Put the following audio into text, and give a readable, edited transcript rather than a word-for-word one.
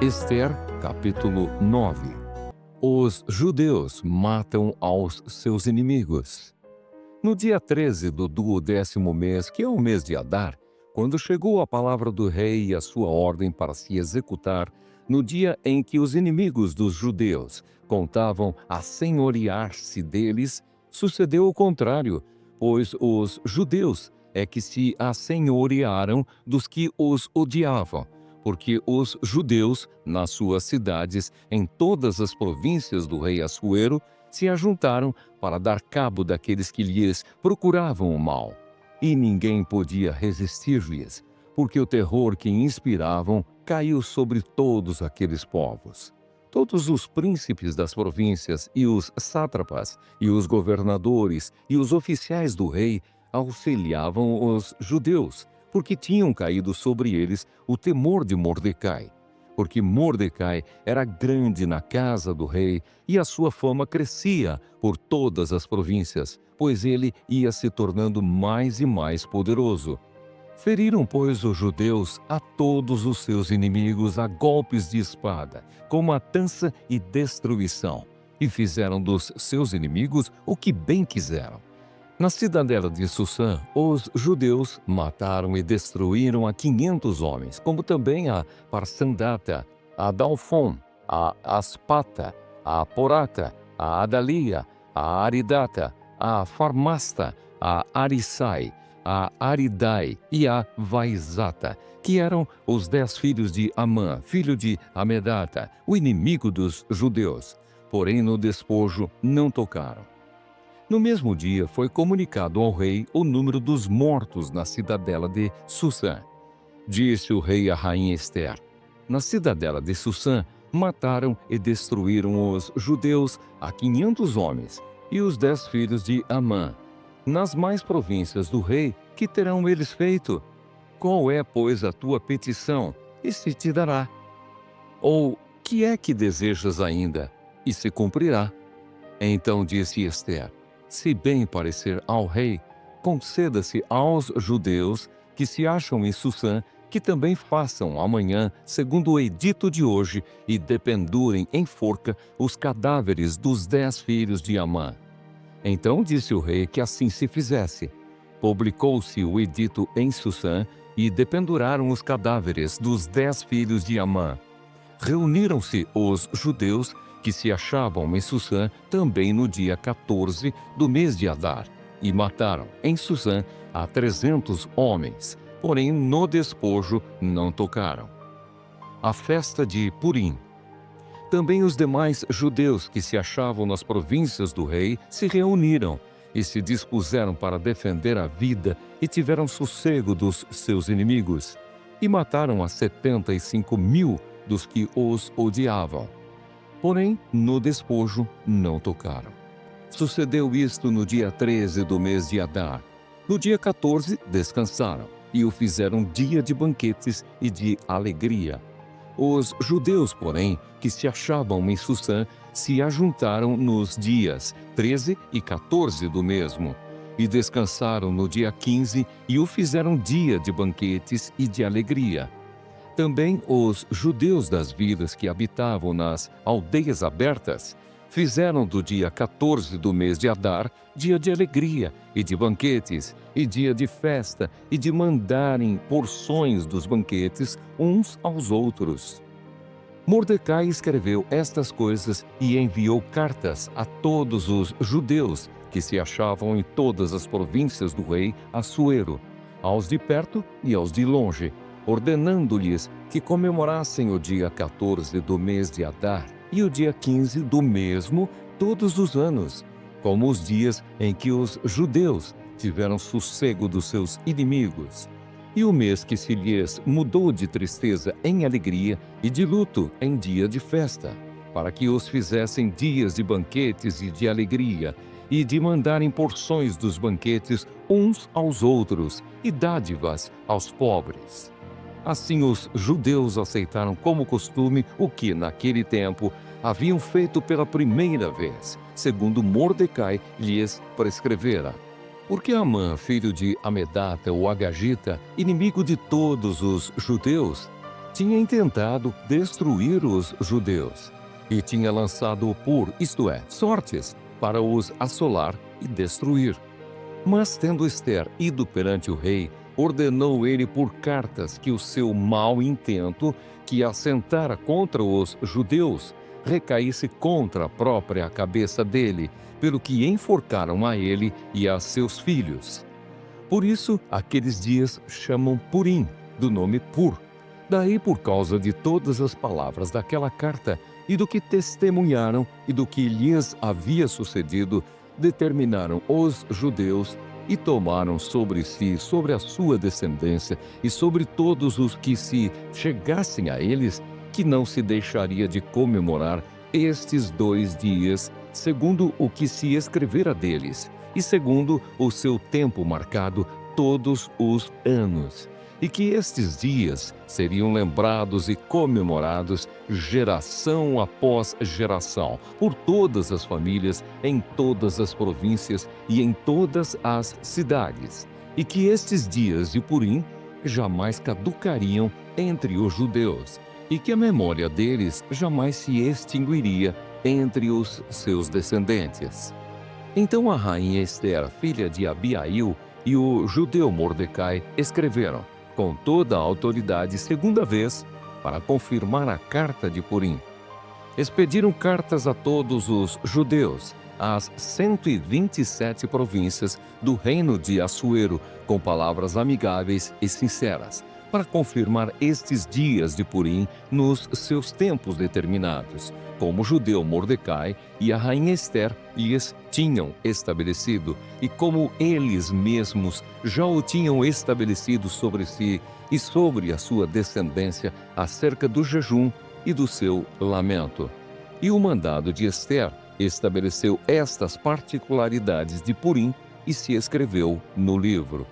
Esther, capítulo 9. Os judeus matam aos seus inimigos. No dia 13 do 12º mês, que é o mês de Adar, quando chegou a palavra do rei e a sua ordem para se executar, no dia em que os inimigos dos judeus contavam assenhorear-se deles, sucedeu o contrário, pois os judeus é que se assenhorearam dos que os odiavam, porque os judeus, nas suas cidades, em todas as províncias do rei Assuero, se ajuntaram para dar cabo daqueles que lhes procuravam o mal. E ninguém podia resistir-lhes, porque o terror que inspiravam caiu sobre todos aqueles povos. Todos os príncipes das províncias e os sátrapas e os governadores e os oficiais do rei auxiliavam os judeus, porque tinham caído sobre eles o temor de Mordecai. Porque Mordecai era grande na casa do rei e a sua fama crescia por todas as províncias, pois ele ia se tornando mais e mais poderoso. Feriram, pois, os judeus a todos os seus inimigos a golpes de espada, com matança e destruição, e fizeram dos seus inimigos o que bem quiseram. Na cidadela de Sussã, os judeus mataram e destruíram a 500 homens, como também a Parsandata, a Dalfon, a Aspata, a Porata, a Adalia, a Aridata, a Farmasta, a Arissai, a Aridai e a Vaizata, que eram os 10 filhos de Amã, filho de Amedata, o inimigo dos judeus. Porém, no despojo não tocaram. No mesmo dia foi comunicado ao rei o número dos mortos na cidadela de Sussã. Disse o rei à rainha Esther: na cidadela de Sussã mataram e destruíram os judeus a 500 homens e os 10 filhos de Amã. Nas mais províncias do rei, que terão eles feito? Qual é, pois, a tua petição? E se te dará. Ou que é que desejas ainda? E se cumprirá. Então disse Esther: se bem parecer ao rei, conceda-se aos judeus que se acham em Sussã que também façam amanhã, segundo o edito de hoje, e dependurem em forca os cadáveres dos 10 filhos de Amã. Então disse o rei que assim se fizesse. Publicou-se o edito em Sussã e dependuraram os cadáveres dos 10 filhos de Amã. Reuniram-se os judeus que se achavam em Sussã também no dia 14 do mês de Adar, e mataram em Sussã a 300 homens, porém no despojo não tocaram. A festa de Purim. Também os demais judeus que se achavam nas províncias do rei se reuniram e se dispuseram para defender a vida e tiveram sossego dos seus inimigos, e mataram a 75.000 dos que os odiavam. Porém, no despojo não tocaram. Sucedeu isto no dia 13 do mês de Adar. No dia 14 descansaram, e o fizeram dia de banquetes e de alegria. Os judeus, porém, que se achavam em Sussã, se ajuntaram nos dias 13 e 14 do mesmo, e descansaram no dia 15 e o fizeram dia de banquetes e de alegria. Também os judeus das vilas que habitavam nas aldeias abertas fizeram do dia 14 do mês de Adar dia de alegria e de banquetes, e dia de festa, e de mandarem porções dos banquetes uns aos outros. Mordecai escreveu estas coisas e enviou cartas a todos os judeus que se achavam em todas as províncias do rei Assuero, aos de perto e aos de longe, ordenando-lhes que comemorassem o dia 14 do mês de Adar e o dia 15 do mesmo todos os anos, como os dias em que os judeus tiveram sossego dos seus inimigos, e o mês que se lhes mudou de tristeza em alegria e de luto em dia de festa, para que os fizessem dias de banquetes e de alegria, e de mandarem porções dos banquetes uns aos outros e dádivas aos pobres. Assim os judeus aceitaram como costume o que, naquele tempo, haviam feito pela primeira vez, segundo Mordecai lhes prescrevera. Porque Amã, filho de Amedata, o Agagita, inimigo de todos os judeus, tinha intentado destruir os judeus e tinha lançado isto é, sortes, para os assolar e destruir. Mas tendo Ester ido perante o rei, ordenou ele por cartas que o seu mau intento, que assentara contra os judeus, recaísse contra a própria cabeça dele, pelo que enforcaram a ele e a seus filhos. Por isso, aqueles dias chamam Purim, do nome Pur. Daí, por causa de todas as palavras daquela carta e do que testemunharam e do que lhes havia sucedido, determinaram os judeus e tomaram sobre si, sobre a sua descendência e sobre todos os que se chegassem a eles, que não se deixaria de comemorar estes 2 dias, segundo o que se escrevera deles, e segundo o seu tempo marcado todos os anos, e que estes dias seriam lembrados e comemorados geração após geração, por todas as famílias, em todas as províncias e em todas as cidades, e que estes dias de Purim jamais caducariam entre os judeus, e que a memória deles jamais se extinguiria entre os seus descendentes. Então a rainha Ester, filha de Abiail, e o judeu Mordecai escreveram, com toda a autoridade, segunda vez, para confirmar a carta de Purim. Expediram cartas a todos os judeus, às 127 províncias do reino de Assuero, com palavras amigáveis e sinceras, para confirmar estes dias de Purim nos seus tempos determinados, como o judeu Mordecai e a rainha Ester lhes tinham estabelecido, e como eles mesmos já o tinham estabelecido sobre si e sobre a sua descendência acerca do jejum e do seu lamento. E o mandado de Ester estabeleceu estas particularidades de Purim e se escreveu no livro.